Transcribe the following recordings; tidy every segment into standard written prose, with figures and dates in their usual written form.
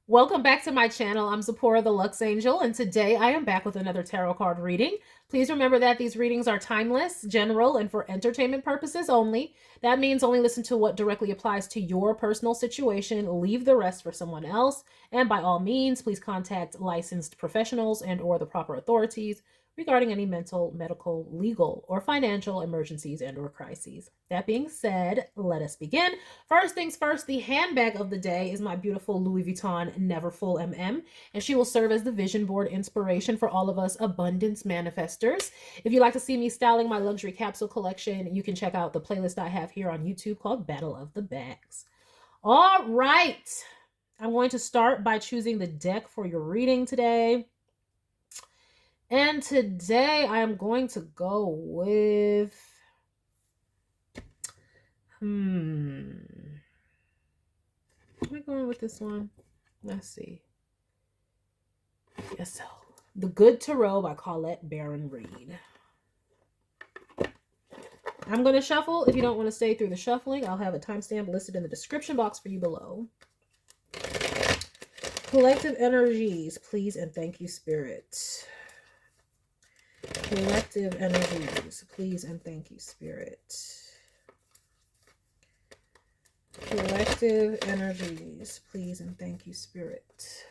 Welcome back to my channel. I'm Zipporah the Lux Angel, and today I am back with another tarot card reading. Please remember that these readings are timeless, general, and for entertainment purposes only. That means only listen to what directly applies to your personal situation, leave the rest for someone else, and by all means, please contact licensed professionals and or the proper authorities regarding any mental, medical, legal, or financial emergencies and or crises. That being said, let us begin. First things first, the handbag of the day is my beautiful Louis Vuitton Neverfull MM, and she will serve as the vision board inspiration for all of us abundance manifestors. If you'd like to see me styling my luxury capsule collection, you can check out the playlist I have here on YouTube called Battle of the Bags. All right, I'm going to start by choosing the deck for your reading today. And today I am going to go with, am I going with this one? Let's see. Yes, so The Good Tarot by Colette Baron Reed. I'm going to shuffle. If you don't want to stay through the shuffling, I'll have a timestamp listed in the description box for you below. Collective energies, please and thank you, Spirit. Collective energies, please and thank you, Spirit. Collective energies, please and thank you, Spirit.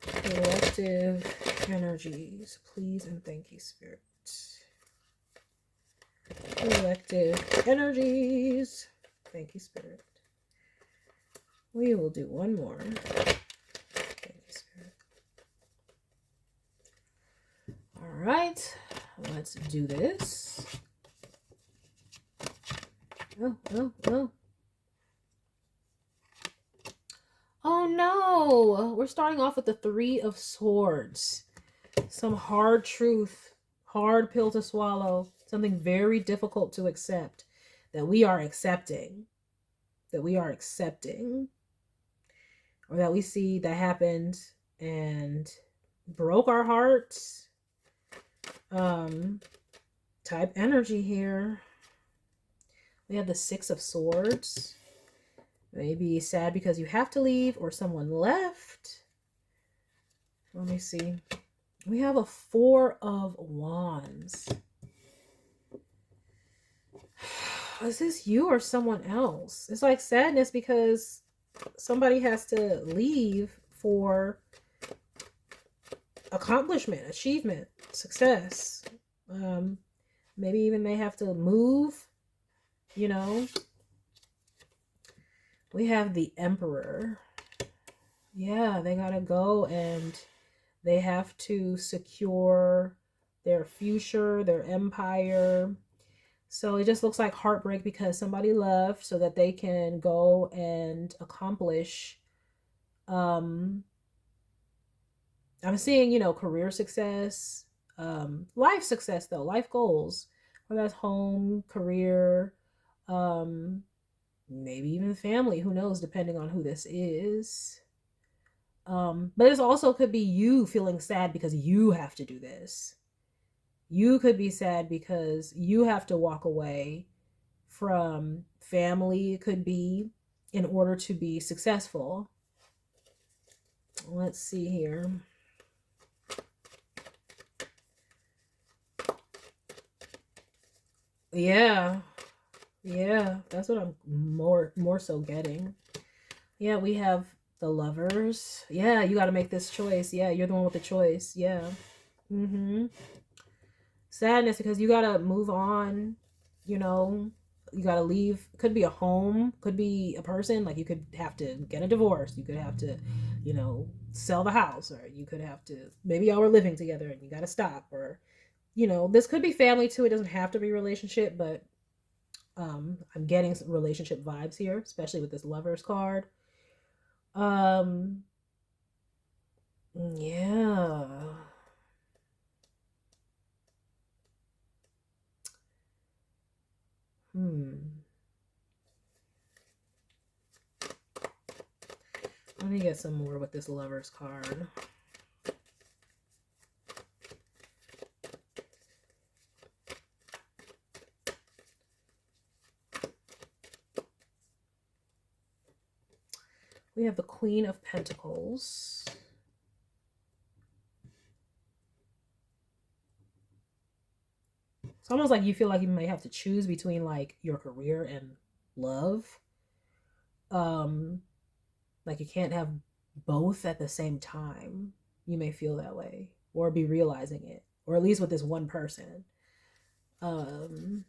Collective energies, please and thank you, Spirit. Collective energies, thank you, Spirit. We will do one more. Thank you, Spirit. All right, let's do this. Oh. Oh no, we're starting off with the Three of Swords. Some hard truth, hard pill to swallow, something very difficult to accept that we are accepting, or that we see that happened and broke our hearts. Type energy here. We have the Six of Swords. Maybe sad because you have to leave or someone left. Let me see. We have a Four of Wands. Is this you or someone else? It's like sadness because somebody has to leave for accomplishment, achievement, success. Maybe even they have to move, you know. We have the Emperor. Yeah, they gotta go and they have to secure their future, their empire. So it just looks like heartbreak because somebody left so that they can go and accomplish. I'm seeing, you know, career success, life success though, life goals. Whether that's home, career, maybe even family, who knows, depending on who this is. But this also could be you feeling sad because you have to do this. You could be sad because you have to walk away from family, it could be, in order to be successful. Let's see here. Yeah, that's what I'm more so getting. Yeah, we have the Lovers. Yeah, you got to make this choice. Yeah, you're the one with the choice. Yeah. Sadness because you got to move on, you know. You got to leave. Could be a home, could be a person. Like you could have to get a divorce. You could have to, you know, sell the house, or you could have to, maybe y'all were living together and you got to stop, or, you know, this could be family too. It doesn't have to be relationship, but I'm getting some relationship vibes here, especially with this Lovers card. Yeah. Let me get some more with this Lovers card. We have the Queen of Pentacles. It's almost like you feel like you may have to choose between like your career and love. Like you can't have both at the same time. You may feel that way or be realizing it, or at least with this one person. And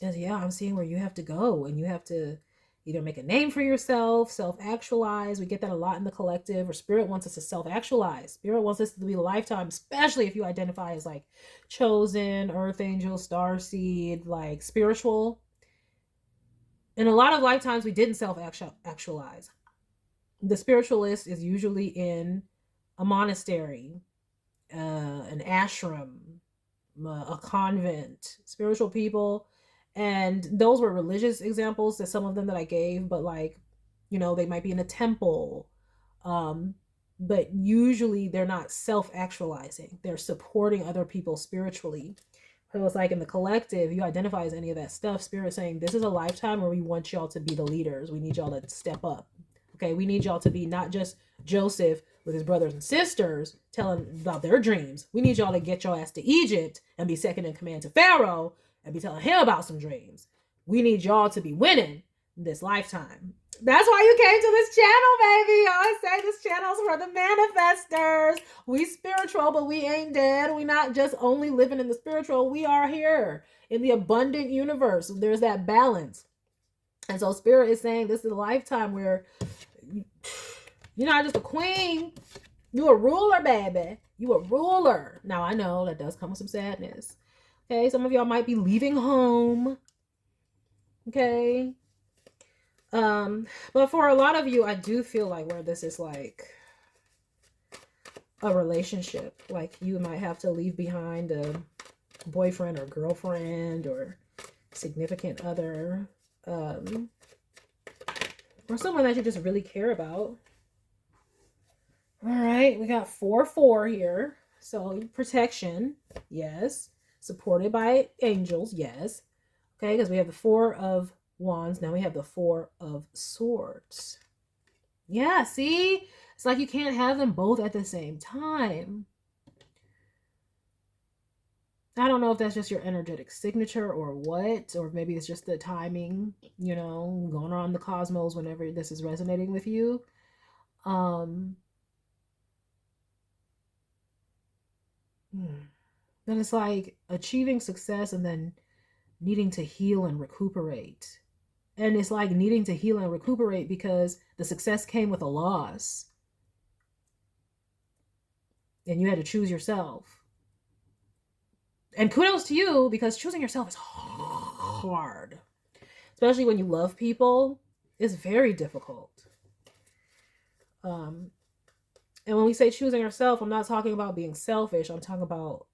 yeah, I'm seeing where you have to go and you have to either make a name for yourself, self-actualize. We get that a lot in the collective, or Spirit wants us to self-actualize. Spirit wants us to be a lifetime, especially if you identify as like chosen, earth angel, starseed, like spiritual. In a lot of lifetimes, we didn't self-actualize. The spiritualist is usually in a monastery, an ashram, a convent, spiritual people. And those were religious examples, that some of them that I gave, but like, you know, they might be in a temple. But usually they're not self-actualizing. They're supporting other people spiritually. So it's like in the collective, you identify as any of that stuff, Spirit saying, this is a lifetime where we want y'all to be the leaders. We need y'all to step up. Okay, we need y'all to be not just Joseph with his brothers and sisters telling about their dreams. We need y'all to get your ass to Egypt and be second in command to Pharaoh and be telling him about some dreams. We need y'all to be winning this lifetime. That's why you came to this channel, baby. I always say this channel's for the manifestors. We spiritual, but we ain't dead. We not just only living in the spiritual. We are here in the abundant universe. There's that balance. And so Spirit is saying this is a lifetime where you're not just a queen. You a ruler, baby. You a ruler. Now, I know that does come with some sadness. Okay, some of y'all might be leaving home. Okay. But for a lot of you, I do feel like where this is like a relationship. Like you might have to leave behind a boyfriend or girlfriend or significant other. Or someone that you just really care about. All right, we got 4-4 here. So protection, yes. Supported by angels, yes. Okay, because we have the 4 of Wands. Now we have the 4 of Swords. Yeah, see? It's like you can't have them both at the same time. I don't know if that's just your energetic signature or what, or maybe it's just the timing, you know, going on the cosmos whenever this is resonating with you. Then it's like achieving success and then needing to heal and recuperate. And it's like needing to heal and recuperate because the success came with a loss. And you had to choose yourself. And kudos to you, because choosing yourself is hard. Especially when you love people. It's very difficult. And when we say choosing yourself, I'm not talking about being selfish. I'm talking about,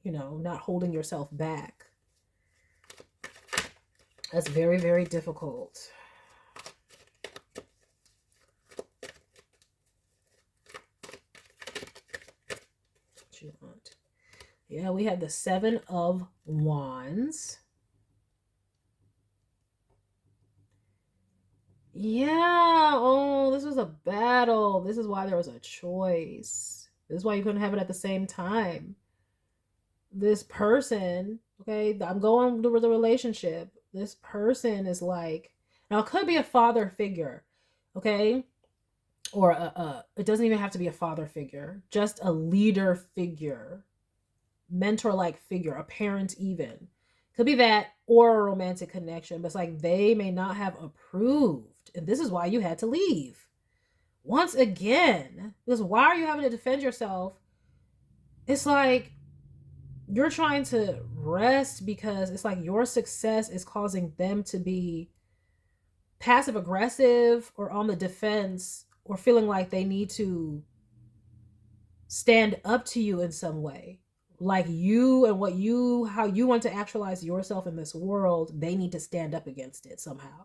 you know, not holding yourself back. That's very, very difficult. What you want? Yeah, we have the 7 of Wands. Yeah. Oh, this was a battle. This is why there was a choice. This is why you couldn't have it at the same time. This person, okay, I'm going with the relationship. This person is like, now it could be a father figure, okay? Or it doesn't even have to be a father figure, just a leader figure, mentor-like figure, a parent even. Could be that, or a romantic connection, but it's like they may not have approved. And this is why you had to leave. Once again, because why are you having to defend yourself? It's like you're trying to rest because it's like your success is causing them to be passive aggressive or on the defense or feeling like they need to stand up to you in some way. Like you and how you want to actualize yourself in this world, they need to stand up against it somehow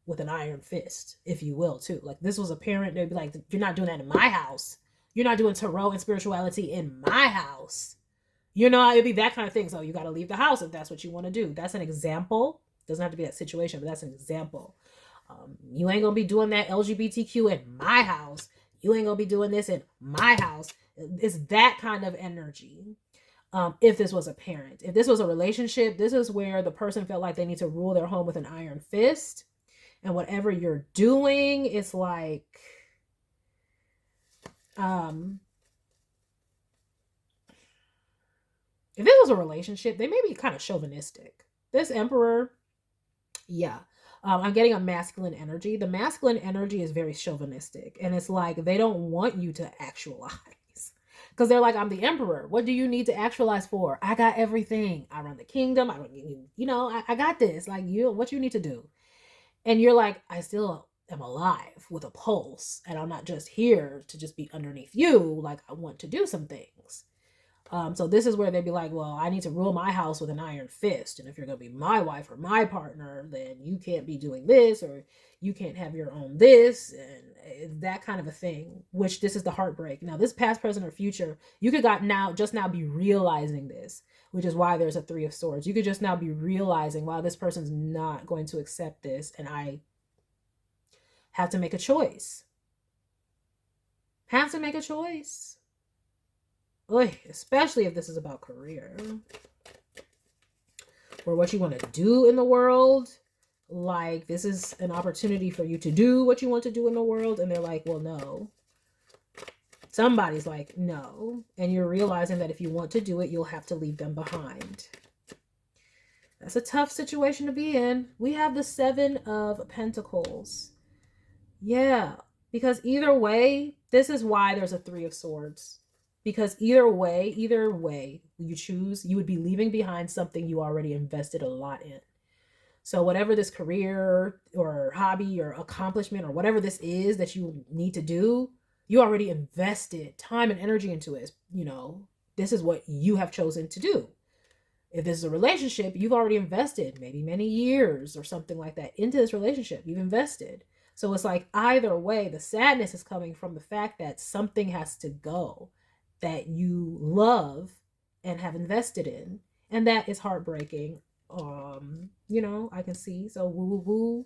with an iron fist, if you will, too. Like this was a parent, they'd be like, you're not doing that in my house. You're not doing tarot and spirituality in my house. You know, it'd be that kind of thing. So you got to leave the house if that's what you want to do. That's an example. Doesn't have to be that situation, but that's an example. You ain't gonna be doing that LGBTQ in my house. You ain't gonna be doing this in my house. It's that kind of energy. If this was a parent, if this was a relationship, this is where the person felt like they need to rule their home with an iron fist. And whatever you're doing, it's like, if it was a relationship, they may be kind of chauvinistic. This emperor, yeah. I'm getting a masculine energy. The masculine energy is very chauvinistic. And it's like, they don't want you to actualize. Because they're like, I'm the emperor. What do you need to actualize for? I got everything. I run the kingdom. I got this. Like, what you need to do. And you're like, I still am alive with a pulse. And I'm not just here to just be underneath you. Like, I want to do some things. So this is where they'd be like, well, I need to rule my house with an iron fist. And if you're going to be my wife or my partner, then you can't be doing this, or you can't have your own this, and that kind of a thing, which this is the heartbreak. Now, this past, present, or future, you could just now be realizing this, which is why there's a 3 of Swords. You could just now be realizing, wow, this person's not going to accept this, and I have to make a choice. Have to make a choice. Especially if this is about career or what you want to do in the world. Like, this is an opportunity for you to do what you want to do in the world. And they're like, well, no. Somebody's like, no. And you're realizing that if you want to do it, you'll have to leave them behind. That's a tough situation to be in. We have the 7 of Pentacles. Yeah, because either way, this is why there's a 3 of Swords. Because either way you choose, you would be leaving behind something you already invested a lot in. So whatever this career or hobby or accomplishment or whatever this is that you need to do, you already invested time and energy into it. This is what you have chosen to do. If this is a relationship, you've already invested maybe many years or something like that into this relationship. You've invested. So it's like, either way, the sadness is coming from the fact that something has to go that you love and have invested in. And that is heartbreaking. I can see. So woo.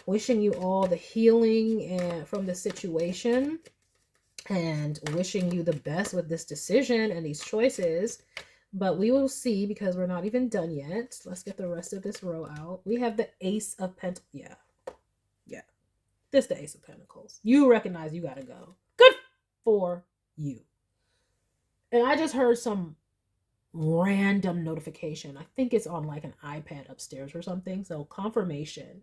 Wishing you all the healing from the situation, and wishing you the best with this decision and these choices. But we will see, because we're not even done yet. Let's get the rest of this row out. We have the Ace of Pentacles. Yeah. This is the Ace of Pentacles. You recognize you gotta go. Good for you. And I just heard some random notification. I think it's on like an iPad upstairs or something. So confirmation.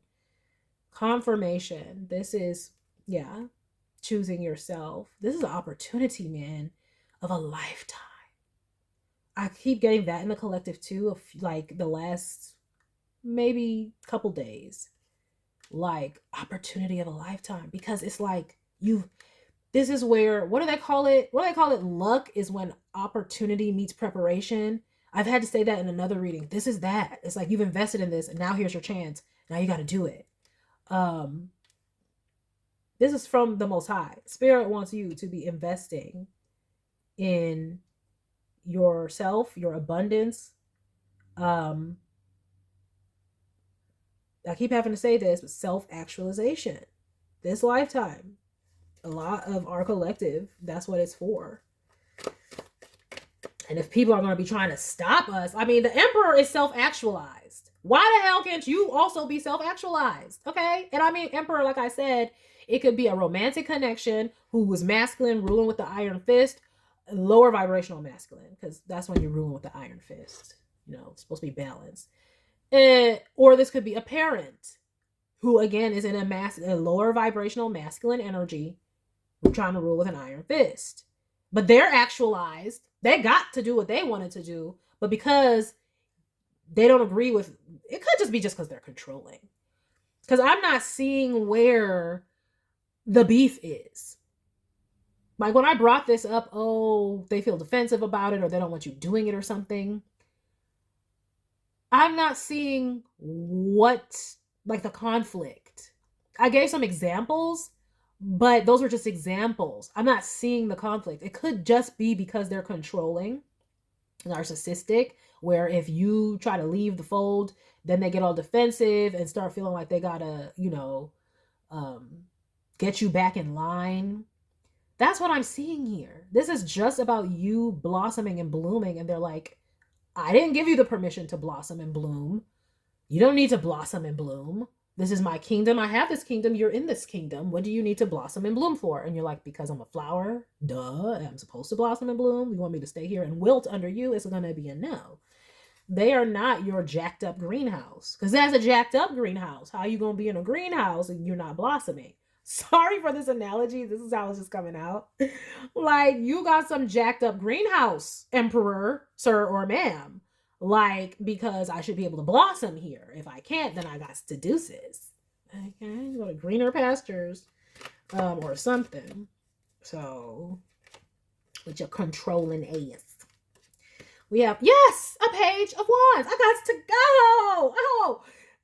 This is, choosing yourself. This is an opportunity, man, of a lifetime. I keep getting that in the collective too, of like the last maybe couple days. Like, opportunity of a lifetime, because it's like this is where, what do they call it? Luck is when opportunity meets preparation. I've had to say that in another reading. This is that. It's like, you've invested in this and now here's your chance. Now you got to do it. This is from the Most High. Spirit wants you to be investing in yourself, your abundance. I keep having to say this, but self-actualization. This lifetime, a lot of our collective, that's what it's for. And if people are going to be trying to stop us, I mean, the Emperor is self-actualized. Why the hell can't you also be self-actualized? Okay? And I mean, Emperor, like I said, it could be a romantic connection who was masculine, ruling with the iron fist, lower vibrational masculine, because that's when you're ruling with the iron fist. It's supposed to be balanced. Or this could be a parent who, again, is in a lower vibrational masculine energy, trying to rule with an iron fist. But they're actualized. They got to do what they wanted to do. But because they don't agree with, it could just be just because they're controlling. Because I'm not seeing where the beef is. Like, when I brought this up, they feel defensive about it, or they don't want you doing it or something. I'm not seeing the conflict. I gave some examples, but those were just examples. I'm not seeing the conflict. It could just be because they're controlling, narcissistic, where if you try to leave the fold, then they get all defensive and start feeling like they gotta, get you back in line. That's what I'm seeing here. This is just about you blossoming and blooming, and they're like, I didn't give you the permission to blossom and bloom. You don't need to blossom and bloom. This is my kingdom. I have this kingdom. You're in this kingdom. What do you need to blossom and bloom for? And you're like, because I'm a flower. Duh. I'm supposed to blossom and bloom. You want me to stay here and wilt under you? It's going to be a no. They are not your jacked up greenhouse. Because that's a jacked up greenhouse. How are you going to be in a greenhouse and you're not blossoming? Sorry for this analogy. This is how it's just coming out. Like, you got some jacked up greenhouse, emperor, sir, or ma'am. Like, because I should be able to blossom here. If I can't, then I got to deuces. Okay, go to greener pastures, or something. So, with your controlling ass. We have, yes, a page of wands. I got to go.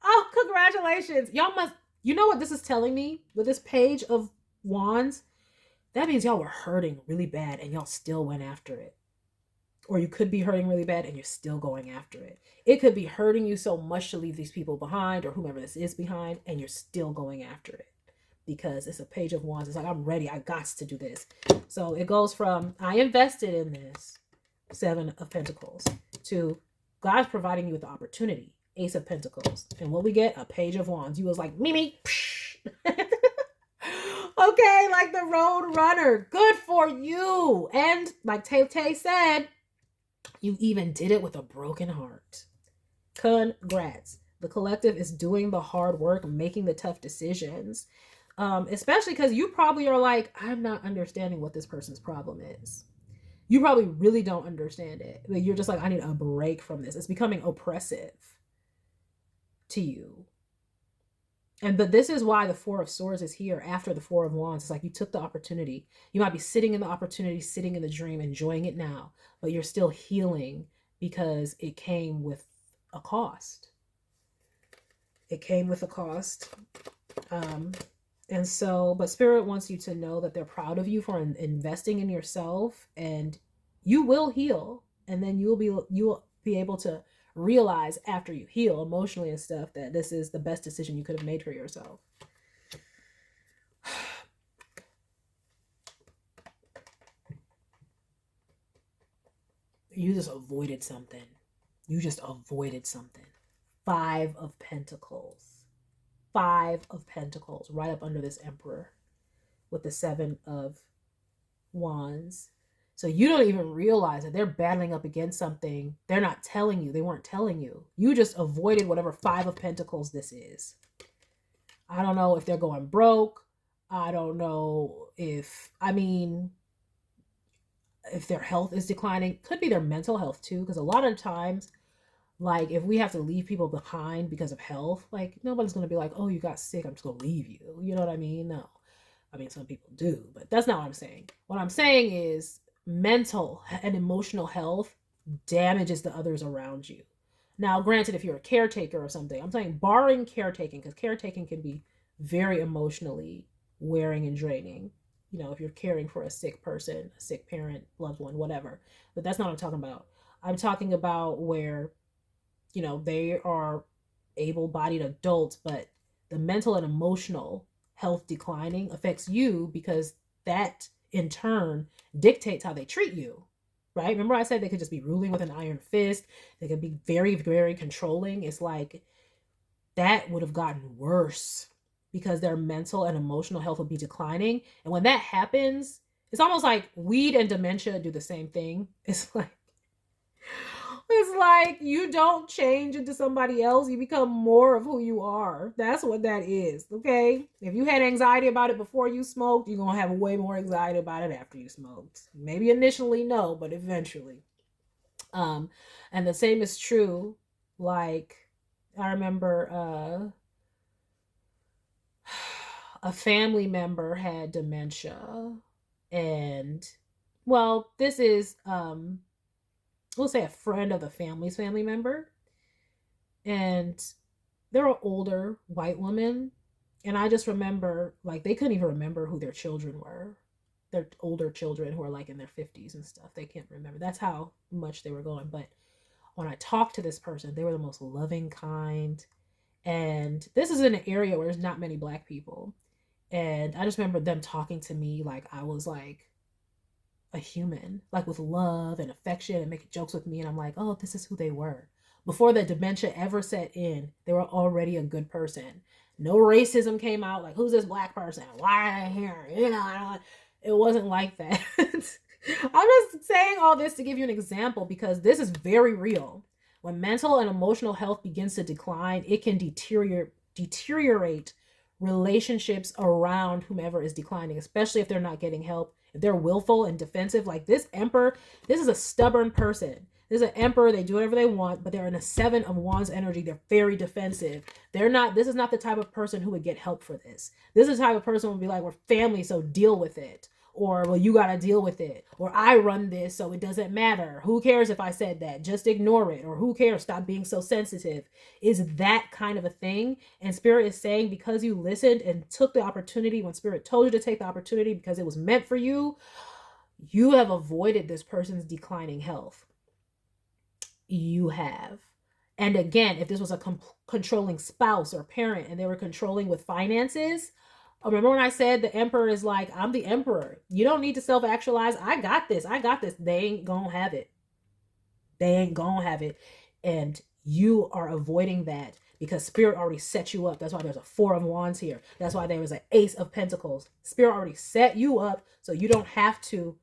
Oh, congratulations. Y'all must, you know what this is telling me with this page of wands? That means y'all were hurting really bad and y'all still went after it. Or you could be hurting really bad and you're still going after it. It could be hurting you so much to leave these people behind or whomever this is behind, and you're still going after it because it's a page of wands. It's like, I'm ready. I got to do this. So it goes from, I invested in this, 7 of Pentacles, to God's providing you with the opportunity, Ace of Pentacles. And what we get? A page of wands. You was like, Mimi. Okay, like the road runner. Good for you. And like Tay said, you even did it with a broken heart. Congrats. The collective is doing the hard work, making the tough decisions. Especially because you probably are like, I'm not understanding what this person's problem is. You probably really don't understand it. But you're just like, I need a break from this. It's becoming oppressive to you. But this is why the 4 of Swords is here after the 4 of Wands. It's like you took the opportunity. You might be sitting in the opportunity, sitting in the dream, enjoying it now, but you're still healing because it came with a cost. It came with a cost. And so, but Spirit wants you to know that they're proud of you for investing in yourself, and you will heal. And then you'll be able to realize after you heal emotionally and stuff that this is the best decision you could have made for yourself. You just avoided something. You just avoided something. 5 of Pentacles. 5 of Pentacles right up under this Emperor with the 7 of Wands. So you don't even realize that they're battling up against something. They're not telling you. They weren't telling you. You just avoided whatever 5 of Pentacles this is. I don't know if they're going broke. I don't know if their health is declining. Could be their mental health too, because a lot of times, like, if we have to leave people behind because of health, like, nobody's going to be like, oh, you got sick, I'm just going to leave you. You know what I mean? No. I mean, some people do, but that's not what I'm saying. What I'm saying is mental and emotional health damages the others around you. Now, granted, if you're a caretaker or something, I'm saying barring caretaking, because caretaking can be very emotionally wearing and draining. You know, if you're caring for a sick person, a sick parent, loved one, whatever. But that's not what I'm talking about. I'm talking about where, you know, they are able-bodied adults, but the mental and emotional health declining affects you because that in turn dictates how they treat you, right? Remember I said they could just be ruling with an iron fist. They could be very, very controlling. It's like that would have gotten worse because their mental and emotional health would be declining. And when that happens, it's almost like weed and dementia do the same thing. It's like you don't change into somebody else. You become more of who you are. That's what that is, okay? If you had anxiety about it before you smoked, you're going to have way more anxiety about it after you smoked. Maybe initially, no, but eventually. And the same is true. Like, I remember a family member had dementia. And, well, this is... we'll say a friend of the family's family member, and they're an older white woman, and I just remember, like, they couldn't even remember who their children were. Their older children who are like in their 50s and stuff, they can't remember. That's how much they were going. But when I talked to this person, they were the most loving, kind. And this is in an area where there's not many Black people. And I just remember them talking to me like I was like a human, like with love and affection and making jokes with me. And I'm like, oh, this is who they were. Before the dementia ever set in, they were already a good person. No racism came out, like, who's this Black person? Why are they here? You know, it wasn't like that. I'm just saying all this to give you an example because this is very real. When mental and emotional health begins to decline, it can deteriorate relationships around whomever is declining, especially if they're not getting help. If they're willful and defensive, like this emperor, this is a stubborn person. This is an emperor, they do whatever they want, but they're in a 7 of Wands energy. They're very defensive. This is not the type of person who would get help for this. This is the type of person who would be like, we're family, so deal with it. Or, well, you got to deal with it. Or, I run this, so it doesn't matter. Who cares if I said that? Just ignore it. Or, who cares? Stop being so sensitive. Is that kind of a thing. And Spirit is saying, because you listened and took the opportunity when Spirit told you to take the opportunity because it was meant for you, you have avoided this person's declining health. You have. And again, if this was a controlling spouse or parent and they were controlling with finances, remember when I said the emperor is like, I'm the emperor. You don't need to self-actualize. I got this. I got this. They ain't gonna have it. They ain't gonna have it. And you are avoiding that because Spirit already set you up. That's why there's a 4 of Wands here. That's why there was an Ace of Pentacles. Spirit already set you up so you don't have to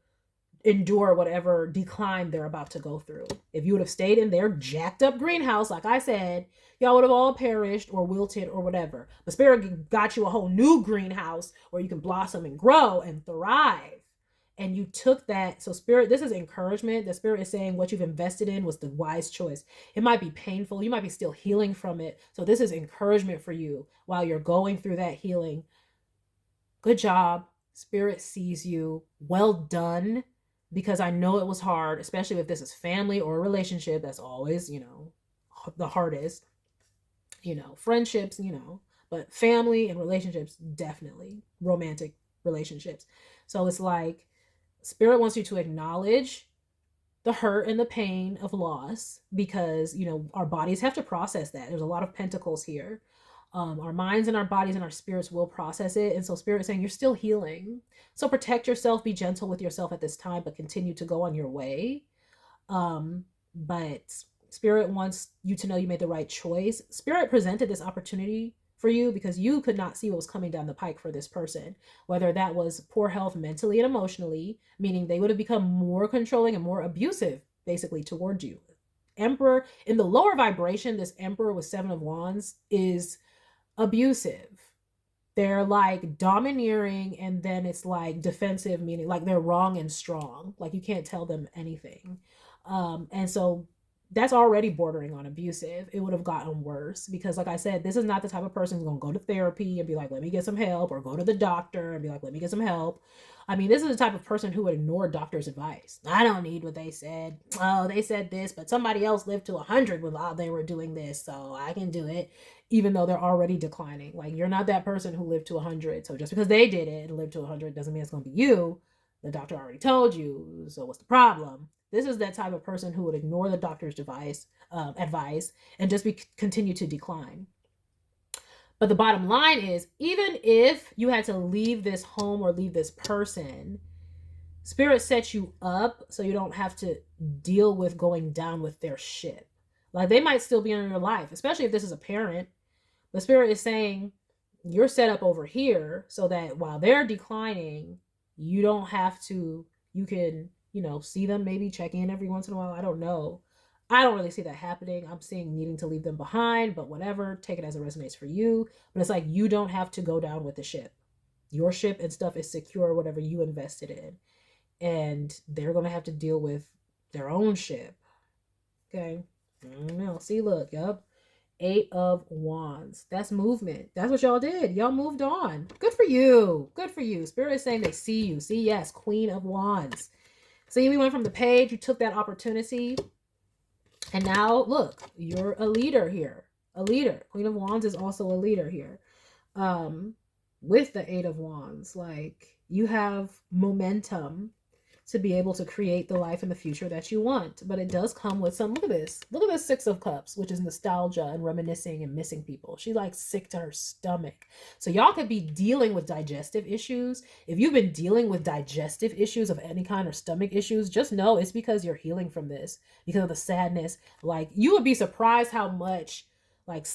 endure whatever decline they're about to go through. If you would have stayed in their jacked up greenhouse, like I said, y'all would have all perished or wilted or whatever. But Spirit got you a whole new greenhouse where you can blossom and grow and thrive. And you took that. So Spirit, this is encouragement. The Spirit is saying what you've invested in was the wise choice. It might be painful. You might be still healing from it. So this is encouragement for you while you're going through that healing. Good job. Spirit sees you. Well done. Because I know it was hard, especially if this is family or a relationship. That's always, the hardest. Friendships, but family and relationships, definitely. Romantic relationships. So it's like Spirit wants you to acknowledge the hurt and the pain of loss because, our bodies have to process that. There's a lot of pentacles here. Our minds and our bodies and our spirits will process it. And so Spirit is saying you're still healing. So protect yourself, be gentle with yourself at this time, but continue to go on your way. But Spirit wants you to know you made the right choice. Spirit presented this opportunity for you because you could not see what was coming down the pike for this person, whether that was poor health mentally and emotionally, meaning they would have become more controlling and more abusive, basically, toward you. Emperor, in the lower vibration, this Emperor with 7 of Wands is abusive. They're like domineering, and then it's like defensive, meaning like they're wrong and strong. Like you can't tell them anything. And so that's already bordering on abusive. It would have gotten worse because, like I said, this is not the type of person who's going to go to therapy and be like, let me get some help, or go to the doctor and be like, let me get some help. I mean, this is the type of person who would ignore doctor's advice. I don't need what they said. Oh, they said this, but somebody else lived to 100 while they were doing this, so I can do it, even though they're already declining. Like, you're not that person who lived to 100. So just because they did it and lived to 100 doesn't mean it's going to be you. The doctor already told you, so what's the problem? This is that type of person who would ignore the doctor's advice and just continue to decline. But the bottom line is, even if you had to leave this home or leave this person, Spirit sets you up so you don't have to deal with going down with their ship. Like, they might still be in your life, especially if this is a parent. But Spirit is saying you're set up over here so that while they're declining, you don't have to, you can, see them, maybe check in every once in a while. I don't know. I don't really see that happening. I'm seeing needing to leave them behind, but whatever, take it as it resonates for you. But it's like, you don't have to go down with the ship. Your ship and stuff is secure, whatever you invested in. And they're going to have to deal with their own ship. Okay. I don't know. See, look, yup. 8 of Wands. That's movement. That's what y'all did. Y'all moved on. Good for you. Good for you. Spirit is saying they see you. See, yes, Queen of Wands. See, we went from the page. You took that opportunity. And now, look, you're a leader here. A leader. Queen of Wands is also a leader here. With the 8 of Wands. Like, you have momentum. to be able to create the life and the future that you want. But it does come with some, look at this. Look at this Six of Cups, which is nostalgia and reminiscing and missing people. She's like sick to her stomach. So y'all could be dealing with digestive issues. If you've been dealing with digestive issues of any kind or stomach issues, just know it's because you're healing from this, because of the sadness. Like, you would be surprised how much like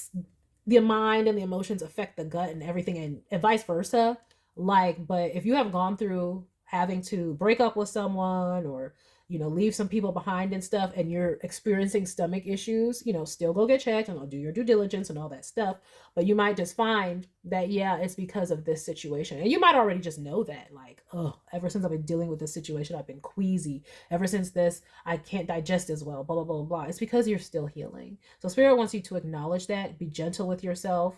the mind and the emotions affect the gut and everything, and vice versa. Like, but if you have gone through having to break up with someone, or, you know, leave some people behind and stuff, and you're experiencing stomach issues, you know, still go get checked and do your due diligence and all that stuff. But you might just find that, yeah, it's because of this situation. And you might already just know that, like, oh, ever since I've been dealing with this situation, I've been queasy. Ever since this, I can't digest as well, blah, blah, blah, blah. It's because you're still healing. So Spirit wants you to acknowledge that, be gentle with yourself.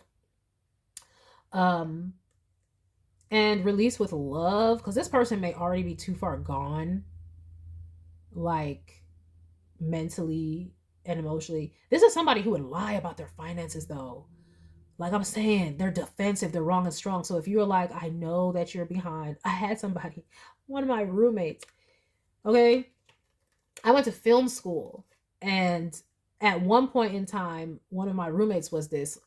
And release with love, because this person may already be too far gone, like mentally and emotionally. This is somebody who would lie about their finances, though. Like I'm saying, they're defensive, they're wrong and strong. So if you're like, I know that you're behind. I had somebody, one of my roommates, okay, I went to film school, and at one point in time, one of my roommates was this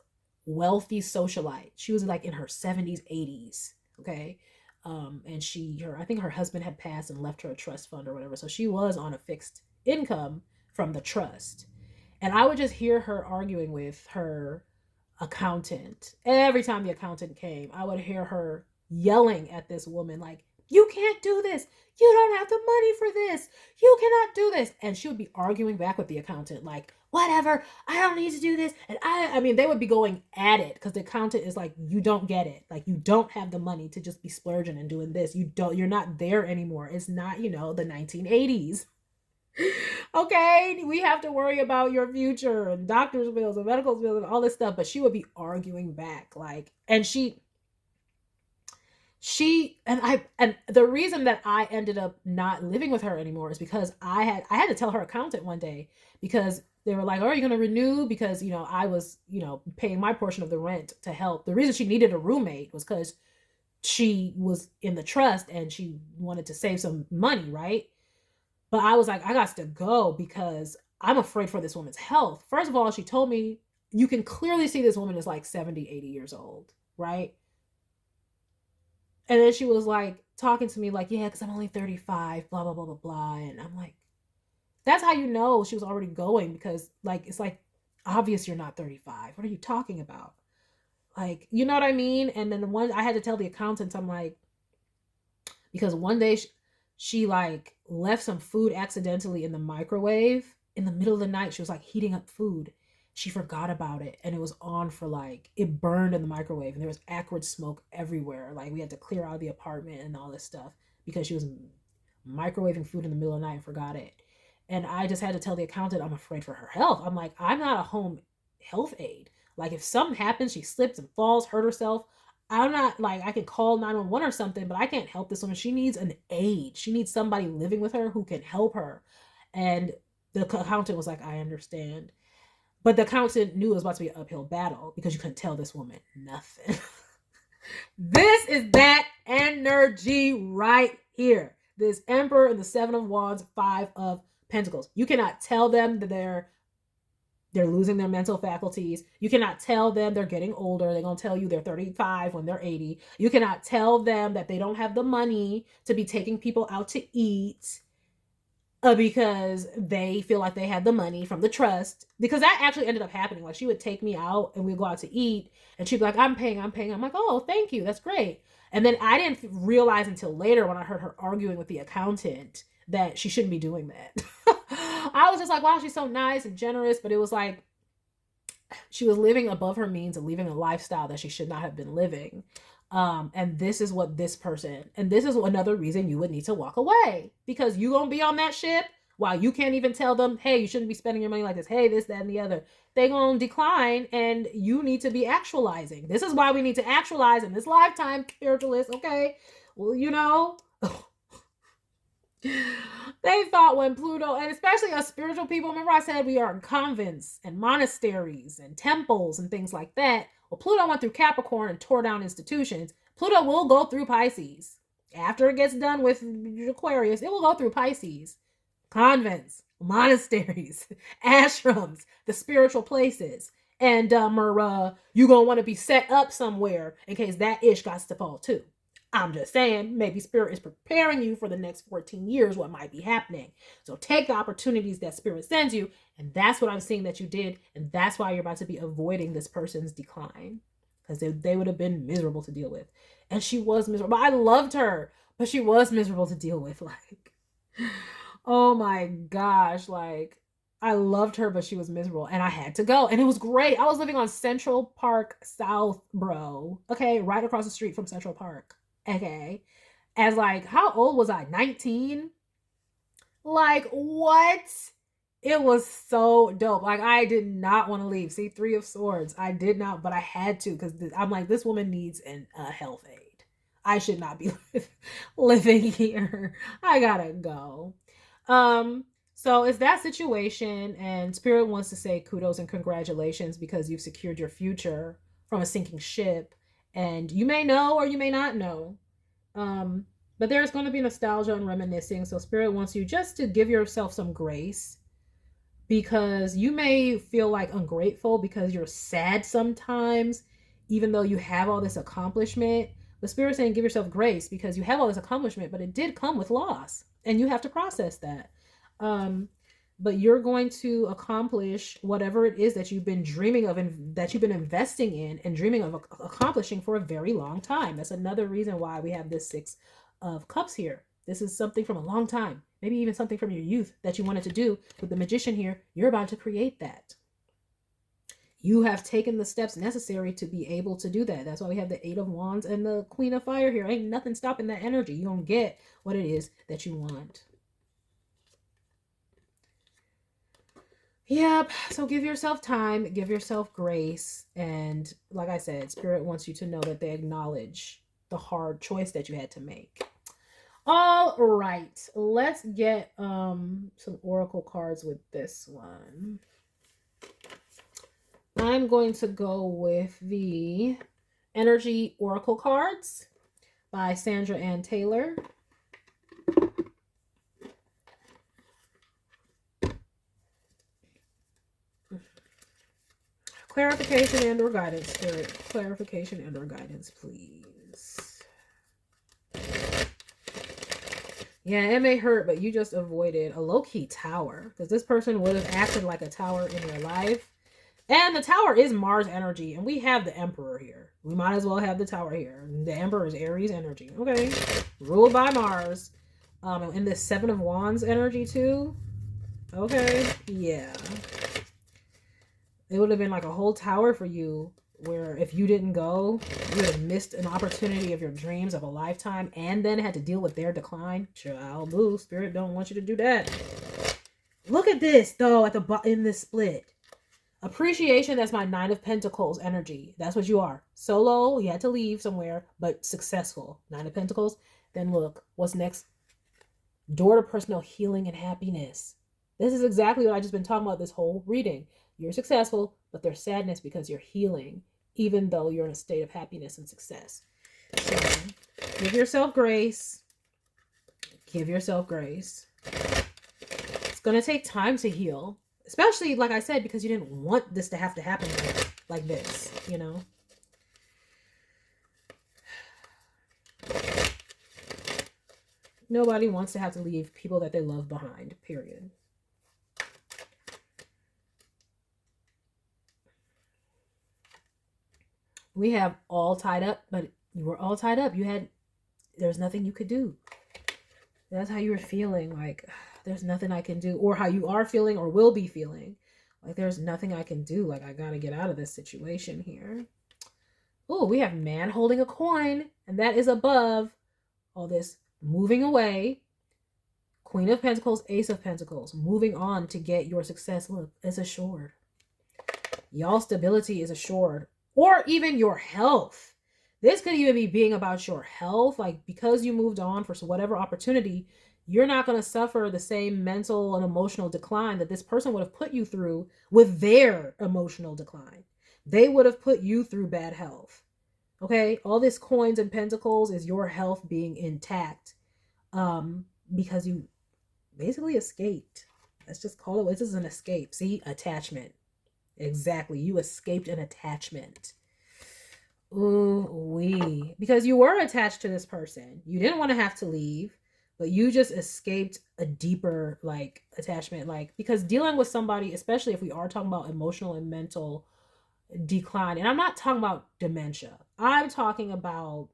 wealthy socialite. She was like in her 70s, 80s. Okay. And I think her husband had passed and left her a trust fund or whatever. So she was on a fixed income from the trust. And I would just hear her arguing with her accountant. Every time the accountant came, I would hear her yelling at this woman, like, you can't do this. You don't have the money for this. You cannot do this. And she would be arguing back with the accountant, like, whatever, I don't need to do this. And I mean, they would be going at it, because the accountant is like, you don't get it. Like, you don't have the money to just be splurging and doing this. You're not there anymore. It's not, you know, the 1980s. Okay, we have to worry about your future and doctor's bills and medical bills and all this stuff. But she would be arguing back, like, and and the reason that I ended up not living with her anymore is because I had to tell her accountant one day, because they were like, oh, are you going to renew? Because, you know, I was, you know, paying my portion of the rent to help. The reason she needed a roommate was because she was in the trust and she wanted to save some money, right? But I was like, I got to go because I'm afraid for this woman's health. First of all, she told me, you can clearly see this woman is like 70, 80 years old, right? And then she was like talking to me like, yeah, because I'm only 35, blah, blah, blah, blah, blah. And I'm like, that's how you know she was already going, because like, it's like obvious you're not 35. What are you talking about? Like, you know what I mean? And then I had to tell the accountant, I'm like, because one day she like left some food accidentally in the microwave in the middle of the night. She was like heating up food. She forgot about it, and it was on for like, it burned in the microwave, and there was acrid smoke everywhere. Like, we had to clear out the apartment and all this stuff because she was microwaving food in the middle of the night and forgot it. And I just had to tell the accountant, I'm afraid for her health. I'm like, I'm not a home health aide. Like, if something happens, she slips and falls, hurt herself, I'm not like, I can call 911 or something, but I can't help this woman. She needs an aide. She needs somebody living with her who can help her. And the accountant was like, I understand. But the accountant knew it was about to be an uphill battle because you couldn't tell this woman nothing. This is that energy right here. This Emperor and the Seven of Wands, Five of Pentacles. You cannot tell them that they're losing their mental faculties. You cannot tell them they're getting older. They're going to tell you they're 35 when they're 80. You cannot tell them that they don't have the money to be taking people out to eat because they feel like they had the money from the trust. Because that actually ended up happening. Like, she would take me out and we'd go out to eat and she'd be like, I'm paying. I'm like, oh, thank you. That's great. And then I didn't realize until later when I heard her arguing with the accountant that she shouldn't be doing that. I was just like, wow, she's so nice and generous. But it was like, she was living above her means and living a lifestyle that she should not have been living. And this is what this person, and this is another reason you would need to walk away, because you gonna be on that ship while you can't even tell them, hey, you shouldn't be spending your money like this. Hey, this, that, and the other. They gonna decline, and you need to be actualizing. This is why we need to actualize in this lifetime, spiritualists. Okay, well, you know, they thought when Pluto, and especially us spiritual people, remember I said we are in convents and monasteries and temples and things like that. Well, Pluto went through Capricorn and tore down institutions. Pluto will go through Pisces. After it gets done with Aquarius, it will go through Pisces, convents, monasteries, ashrams, the spiritual places. And you gonna want to be set up somewhere in case that ish got to fall too. I'm just saying, maybe Spirit is preparing you for the next 14 years, what might be happening. So take the opportunities that Spirit sends you. And that's what I'm seeing that you did. And that's why you're about to be avoiding this person's decline. Because they would have been miserable to deal with. And she was miserable. I loved her, but she was miserable to deal with. Like, oh my gosh. Like, I loved her, but she was miserable. And I had to go. And it was great. I was living on Central Park South, bro. Okay, right across the street from Central Park. Okay. As like, how old was I? 19? Like, what? It was so dope. Like, I did not want to leave. See, 3 of Swords. I did not, but I had to because I'm like, this woman needs a health aid. I should not be living here. I gotta go. So it's that situation, and Spirit wants to say kudos and congratulations because you've secured your future from a sinking ship. And you may know or you may not know. But there's going to be nostalgia and reminiscing. So Spirit wants you just to give yourself some grace because you may feel like ungrateful because you're sad sometimes, even though you have all this accomplishment. But Spirit's saying give yourself grace because you have all this accomplishment, but it did come with loss and you have to process that. But you're going to accomplish whatever it is that you've been dreaming of and that you've been investing in and dreaming of accomplishing for a very long time. That's another reason why we have this 6 of Cups here. This is something from a long time, maybe even something from your youth that you wanted to do. With the Magician here, you're about to create that. You have taken the steps necessary to be able to do that. That's why we have the 8 of Wands and the Queen of Fire here. Ain't nothing stopping that energy. You don't get what it is that you want. Yep. So give yourself time, give yourself grace. And like I said, Spirit wants you to know that they acknowledge the hard choice that you had to make. All right. Let's get some oracle cards with this one. I'm going to go with the Energy Oracle cards by Sandra Ann Taylor. Clarification and or guidance, Spirit. Clarification and or guidance, please. Yeah, it may hurt, but you just avoided a low-key tower. Because this person would have acted like a tower in your life. And the tower is Mars energy. And we have the Emperor here. We might as well have the tower here. The Emperor is Aries energy. Okay. Ruled by Mars. And the 7 of Wands energy too. Okay. Yeah. It would have been like a whole tower for you where if you didn't go, you would have missed an opportunity of your dreams of a lifetime and then had to deal with their decline. Child, boo. Spirit don't want you to do that. Look at this, though, at the in this split. Appreciation, that's my 9 of Pentacles energy. That's what you are. Solo, you had to leave somewhere, but successful. 9 of Pentacles. Then look, what's next? Door to personal healing and happiness. This is exactly what I've just been talking about this whole reading. You're successful, but there's sadness because you're healing, even though you're in a state of happiness and success. So give yourself grace. Give yourself grace. It's going to take time to heal, especially, like I said, because you didn't want this to have to happen like this, you know? Nobody wants to have to leave people that they love behind, period. We have all tied up, but you were all tied up. There's nothing you could do. That's how you were feeling, like, there's nothing I can do. Or how you are feeling or will be feeling. Like, there's nothing I can do. Like, I gotta get out of this situation here. Oh, we have man holding a coin. And that is above all this moving away. Queen of Pentacles, Ace of Pentacles. Moving on to get your success. Look, it's assured. Y'all stability is assured. Or even your health. This could even be being about your health. Like, because you moved on for whatever opportunity, you're not going to suffer the same mental and emotional decline that this person would have put you through with their emotional decline. They would have put you through bad health. Okay, all this coins and pentacles is your health being intact, because you basically escaped. Let's just call it, this is an escape. See, attachment. Exactly, you escaped an attachment. Ooh wee, because you were attached to this person. You didn't want to have to leave, but you just escaped a deeper like attachment. Like, because dealing with somebody, especially if we are talking about emotional and mental decline, and I'm not talking about dementia, I'm talking about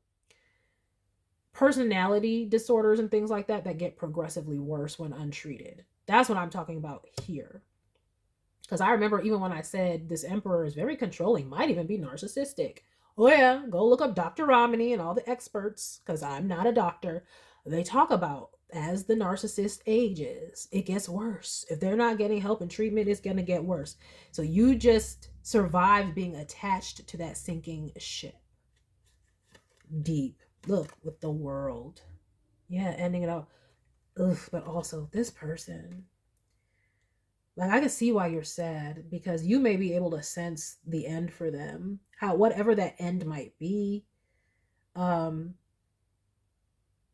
personality disorders and things like that that get progressively worse when untreated. That's what I'm talking about here. Because I remember even when I said this emperor is very controlling, might even be narcissistic. Oh yeah, go look up Dr. Romney and all the experts, because I'm not a doctor. They talk about as the narcissist ages, it gets worse. If they're not getting help and treatment, it's going to get worse. So you just survived being attached to that sinking ship. Deep. Look, with the world. Yeah, ending it out. Ugh, but also this person. Like, I can see why you're sad, because you may be able to sense the end for them, how whatever that end might be. um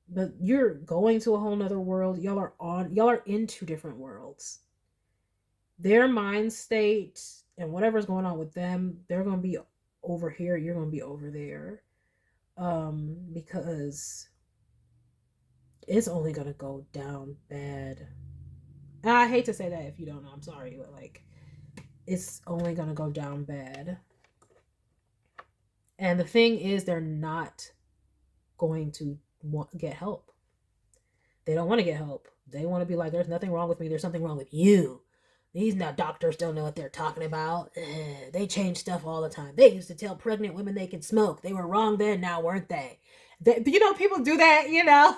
but you're going to a whole nother world. Y'all are in two different worlds. Their mind state and whatever's going on with them, they're going to be over here, you're going to be over there. Because it's only going to go down bad. And I hate to say that if you don't know, I'm sorry, but like, it's only going to go down bad. And the thing is, they're not going to get help. They don't want to get help. They want to be like, there's nothing wrong with me. There's something wrong with you. These now doctors don't know what they're talking about. They change stuff all the time. They used to tell pregnant women they could smoke. They were wrong then, now weren't they? People do that,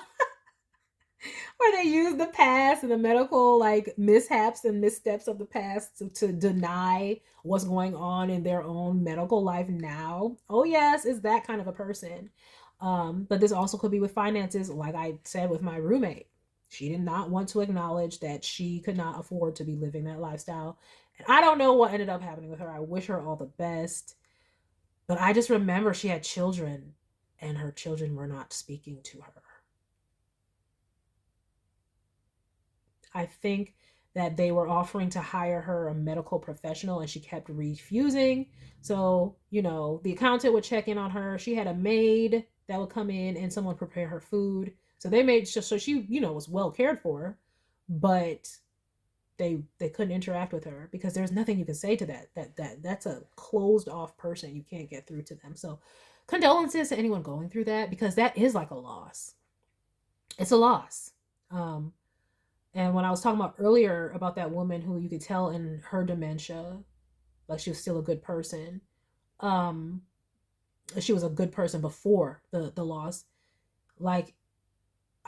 where they use the past and the medical like mishaps and missteps of the past to deny what's going on in their own medical life now. Oh yes, is that kind of a person. But this also could be with finances, like I said with my roommate. She did not want to acknowledge that she could not afford to be living that lifestyle. And I don't know what ended up happening with her. I wish her all the best. But I just remember she had children and her children were not speaking to her. I think that they were offering to hire her a medical professional and she kept refusing. So, the accountant would check in on her. She had a maid that would come in and someone prepare her food. So they made sure, so she, was well cared for, but they couldn't interact with her because there's nothing you can say to that's a closed off person. You can't get through to them. So condolences to anyone going through that, because that is like a loss. It's a loss. And when I was talking about earlier about that woman who you could tell in her dementia, like she was still a good person. Um, she was a good person before the loss. Like,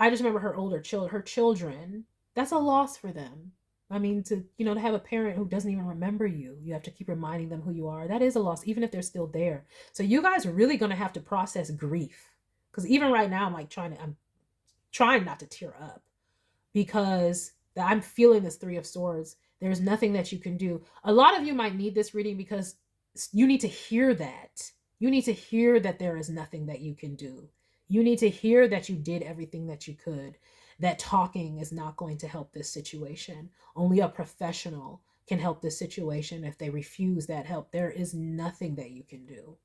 I just remember her children. That's a loss for them. I mean, to have a parent who doesn't even remember you. You have to keep reminding them who you are. That is a loss, even if they're still there. So you guys are really gonna have to process grief. Because even right now, I'm trying not to tear up, because I'm feeling this Three of Swords. There's nothing that you can do. A lot of you might need this reading because you need to hear that. You need to hear that there is nothing that you can do. You need to hear that you did everything that you could, that talking is not going to help this situation. Only a professional can help this situation. If they refuse that help, there is nothing that you can do.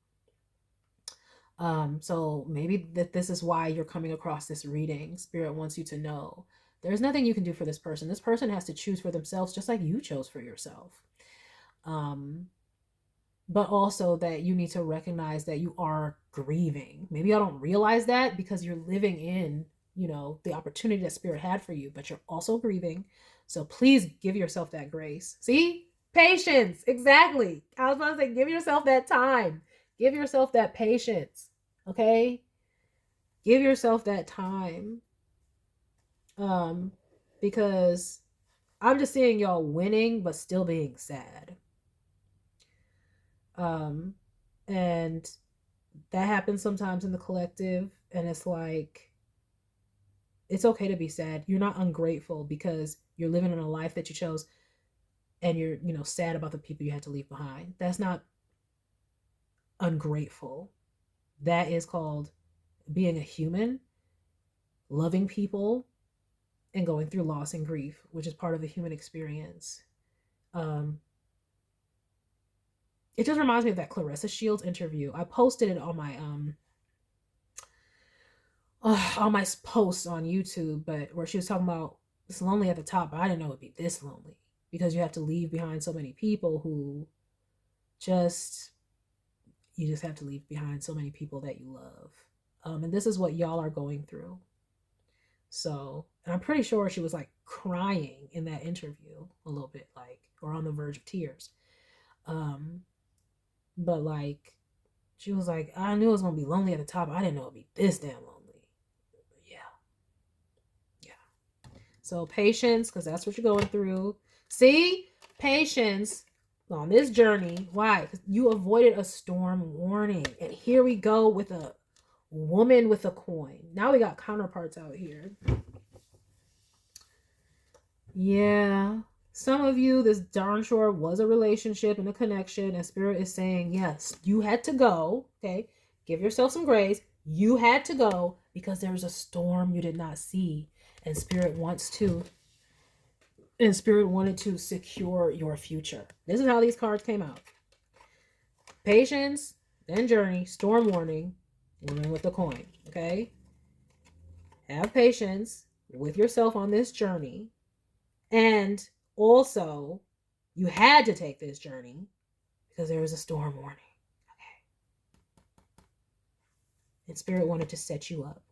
So maybe this is why you're coming across this reading. Spirit wants you to know there's nothing you can do for this person. This person has to choose for themselves, just like you chose for yourself. But also that you need to recognize that you are grieving. Maybe y'all don't realize that because you're living in, the opportunity that Spirit had for you, but you're also grieving. So please give yourself that grace. See? Patience. Exactly. I was about to say, give yourself that time. Give yourself that patience. Okay? Give yourself that time. Because I'm just seeing y'all winning, but still being sad. And that happens sometimes in the collective, and it's like, it's okay to be sad. You're not ungrateful because you're living in a life that you chose, and you're, sad about the people you had to leave behind. That's not ungrateful. that is called being a human, loving people, and going through loss and grief, which is part of the human experience. It just reminds me of that Clarissa Shields interview. I posted it on my posts on YouTube, but where she was talking about it's lonely at the top, but I didn't know it'd be this lonely because you have to leave behind so many people who you just have to leave behind so many people that you love. And this is what y'all are going through. So, and I'm pretty sure she was like crying in that interview a little bit, like, or on the verge of tears. But like, she was like, I knew it was going to be lonely at the top. I didn't know it'd be this damn lonely. Yeah. Yeah. So patience, because that's what you're going through. See? Patience on this journey. Why? Because you avoided a storm warning. And here we go with a woman with a coin. Now we got counterparts out here. Yeah. Some of you, this darn sure was a relationship and a connection, and Spirit is saying, yes, you had to go. Okay. Give yourself some grace. You had to go because there was a storm you did not see. And Spirit wanted to secure your future. This is how these cards came out. Patience, then journey, storm warning, woman with the coin. Okay. Have patience with yourself on this journey. And also, you had to take this journey because there was a storm warning. Okay. And Spirit wanted to set you up.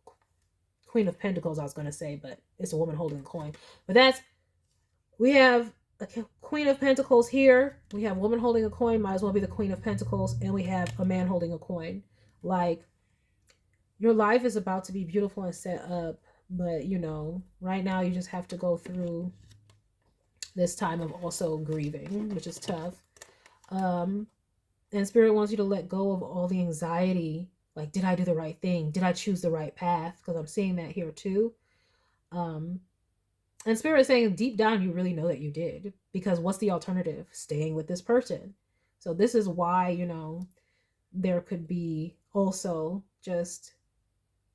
Queen of Pentacles, I was going to say, but it's a woman holding a coin. But we have a Queen of Pentacles here. We have a woman holding a coin, might as well be the Queen of Pentacles. And we have a man holding a coin. Like, your life is about to be beautiful and set up. But, right now you just have to go through this time of also grieving, which is tough. And Spirit wants you to let go of all the anxiety. Like, did I do the right thing? Did I choose the right path? Because I'm seeing that here too. And Spirit is saying deep down, you really know that you did. Because what's the alternative? Staying with this person. So this is why, there could be also just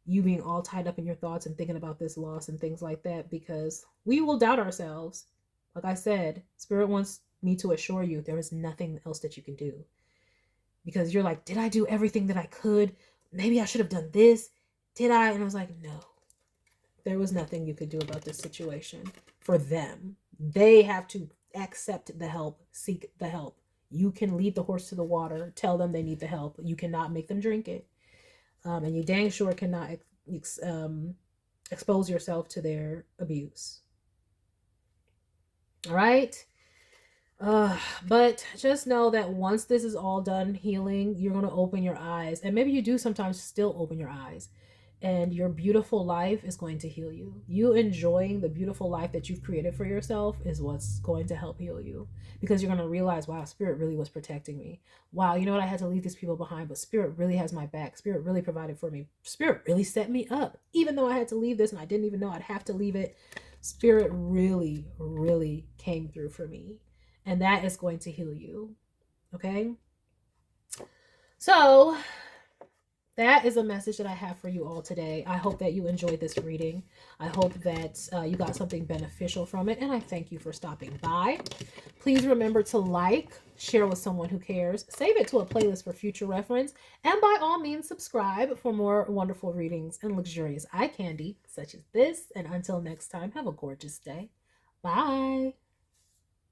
you being all tied up in your thoughts and thinking about this loss and things like that. Because we will doubt ourselves. Like I said, Spirit wants me to assure you there is nothing else that you can do. Because you're like, did I do everything that I could? Maybe I should have done this. Did I? And I was like, no. There was nothing you could do about this situation for them. They have to accept the help, seek the help. You can lead the horse to the water, tell them they need the help. You cannot make them drink it. And you dang sure cannot expose yourself to their abuse. All right. But just know that once this is all done healing, you're going to open your eyes. And maybe you do sometimes still open your eyes. And your beautiful life is going to heal you. You enjoying the beautiful life that you've created for yourself is what's going to help heal you. Because you're going to realize, wow, Spirit really was protecting me. Wow, you know what? I had to leave these people behind, but Spirit really has my back. Spirit really provided for me. Spirit really set me up. Even though I had to leave this and I didn't even know I'd have to leave it, Spirit really, really came through for me. And that is going to heal you. Okay? So that is a message that I have for you all today. I hope that you enjoyed this reading. I hope that you got something beneficial from it. And I thank you for stopping by. Please remember to like, share with someone who cares, save it to a playlist for future reference, and by all means subscribe for more wonderful readings and luxurious eye candy such as this. And until next time, have a gorgeous day. Bye.